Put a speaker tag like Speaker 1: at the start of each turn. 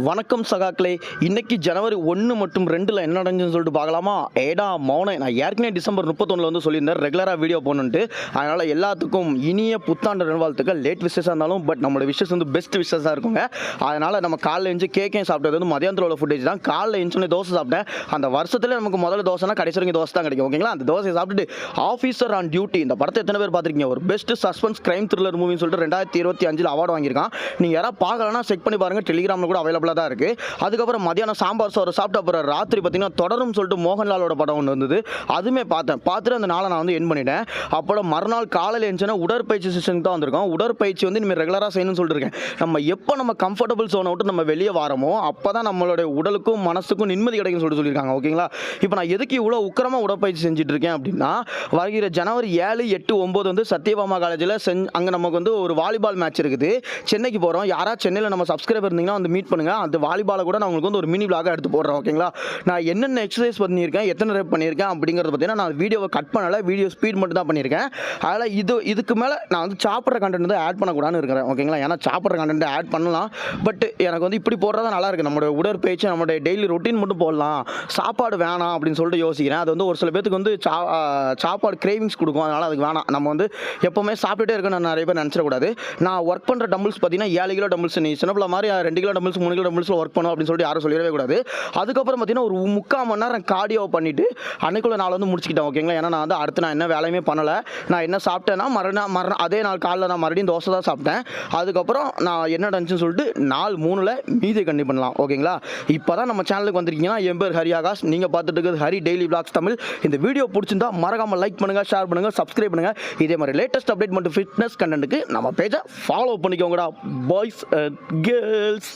Speaker 1: வணக்கம் சகாக்களே. இன்னைக்கு ஜனவரி 1 மற்றும் 2ல் என்ன நடந்துச்சுன்னு சொல்லிட்டு பார்க்கலாமா? ஏடா மௌன, நான் ஏற்கனவே டிசம்பர் 31 வந்து சொல்லியிருந்தேன் ரெகுலராக வீடியோ போகணுன்ட்டு. அதனால் எல்லாத்துக்கும் இனிய புத்தாண்டு நல்வாழ்த்துக்கள். லேட் விஷஸாக இருந்தாலும் பட் நம்மளோட விஷஸ் வந்து பெஸ்ட் விஷஸாக இருக்குங்க. அதனால் நம்ம காலைல எழுந்து கேக்கையும் சாப்பிட்டது வந்து மதியானத்தில் உள்ள ஃபுட்டேஜ் தான். காலைல எழுந்து தோசை சாப்பிட்டேன். அந்த வருஷத்துல நமக்கு முதல்ல தோசைனா கடைசி வரைக்கும் தோசை தான் கிடைக்கும். ஓகேங்களா? அந்த தோசையை சாப்பிட்டுட்டு ஆஃபீஸர் ஆன் டியூட்டி, இந்த படத்தை எத்தனை பேர் பார்த்துருக்கீங்க? ஒரு பெஸ்ட் சஸ்பென்ஸ் கிரைம் த்ரில்லர் மூவின்னு சொல்லிட்டு 2025 அவார்டு வாங்கியிருக்கான். நீங்கள் யாராவது பார்க்கலன்னா செக் பண்ணி பாருங்க, டெலிகிராமில் கூட அவைலபிளாக தான் இருக்குது. அதுக்கப்புறம் மதியானம் சாம்பார் சோறு சாப்பிட்ட அப்புறம் ராத்திரி பார்த்தீங்கன்னா தொடரும் சொல்லிட்டு மோகன்லாலோட படம் ஒன்று வந்தது. அதுவுமே பார்த்துட்டு அந்த நாளை நான் வந்து என் பண்ணிட்டேன். அப்புறம் மறுநாள் காலையில் எழுந்துச்சுன்னா உடற்பயிற்சி செஷனுக்கு தான் வந்திருக்கோம். உடற்பயிற்சி வந்து இனிமேல் ரெகுலராக செய்யணும்னு சொல்லியிருக்கேன். நம்ம கம்ஃபர்டபுள் சோனை விட்டு நம்ம வெளியே வரமோ அப்போ தான் நம்மளுடைய உடலுக்கும் மனசுக்கும் நிம்மதி கிடைக்கும்னு சொல்லியிருக்காங்க. ஓகேங்களா? இப்போ நான் எதுக்கு இவ்வளோ உக்கிரமாக உடற்பயிற்சி செஞ்சுட்டு இருக்கேன் அப்படின்னா, வருகிற ஜனவரி 7, 8, 9 வந்து சத்யபாமா காலேஜில் அங்கே நமக்கு வந்து ஒரு வாலிபால் மேட்ச் இருக்குது. சென்னைக்கு போகிறோம். யாராவது சென்னையில் நம்ம சப்ஸ்கிரைபர் இருந்தீங்கன்னா வந்து மீட் பண்ணுங்கள். அந்த வாலிபாலை கூட நான் உங்களுக்கு வந்து ஒரு மினி விளாக எடுத்து போடுறேன். ஓகேங்களா? நான் என்னென்ன எக்ஸசைஸ் பண்ணியிருக்கேன், எத்தனை ரெப் பண்ணியிருக்கேன் அப்படிங்கிறத பார்த்தீங்கன்னா நான் வீடியோவை கட் பண்ணலை, வீடியோ ஸ்பீட் மட்டும் தான் பண்ணியிருக்கேன். அதில் இதுக்கு மேலே நான் வந்து சாப்பிட்ற கண்டென்ட் வந்து ஆட் பண்ணக்கூடாதுன்னு இருக்கிறேன். ஓகேங்களா? ஏன்னா சாப்பிட்ற கண்டென்ட் ஆட் பண்ணலாம், பட் எனக்கு வந்து இப்படி போடுறதா நல்லா இருக்குது. நம்மளோட உடற்பயிற்சி, நம்மளுடைய டெய்லி ரொட்டீன் மட்டும் போடலாம், சாப்பாடு வேணாம் அப்படின்னு சொல்லிட்டு யோசிக்கிறேன். அது வந்து ஒரு சில பேருக்கு வந்து சாப்பாடு கிரேவிங்ஸ் கொடுக்கும். அதனால் அதுக்கு வேணாம். நம்ம வந்து எப்போவுமே சாப்பிட்டுட்டே இருக்கணும் நிறைய பேர் நினச்சிடக்கூடாது. நான் ஒர்க் பண்ணுற டம்பிள்ஸ் பார்த்தீங்கன்னா 7 கிலோ டம்பிள்ஸ், நீ சின்ன பிள்ளை மாதிரி 2 கிலோ டம்பிள்ஸ் 3 கிலோ டம்பிள்ஸில் ஒர்க் பண்ணும் அப்படின்னு சொல்லிட்டு யாரும் சொல்லிடவே கூடாது. அதுக்கப்புறம் பார்த்தீங்கன்னா ஒரு 3/4 மணி நேரம் கார்டியோ பண்ணிவிட்டு அன்னைக்குள்ள நாள் வந்து முடிச்சுக்கிட்டேன். ஓகேங்களா? ஏன்னா நான் வந்து அடுத்து நான் என்ன வேலையுமே பண்ணலை. நான் என்ன சாப்பிட்டேன்னா மறுநாள் அதே நாள் காலையில் நான் மறுபடியும் தோசை தான் சாப்பிட்டேன். அதுக்கப்புறம் நான் என்ன நடந்துச்சுன்னு சொல்லிட்டு நாள் 3ல் மீதி கண்டிப்பாக பண்ணலாம். ஓகேங்களா? இப்போ தான் நம்ம சேனலுக்கு வந்திருக்கீங்கன்னா, என் பேர் ஹரி ஆகாஷ். நீங்கள் பார்த்துட்டு இருக்கிறது ஹரி டெய்லி விளாக்ஸ் தமிழ். இந்த வீடியோ பிடிச்சிருந்தா மறக்காமல் லைக் பண்ணுங்கள், ஷேர் பண்ணுங்கள், சப்ஸ்கிரைப் பண்ணுங்கள். இதே மாதிரி லேட்டஸ்ட் அப்டேட் மற்றும் ஃபிட்னஸ் கண்டென்ட்டுக்கு நம்ம பேஜை ஃபாலோ பண்ணிக்கோங்கடா பாய்ஸ் அண்ட் கேர்ள்ஸ்.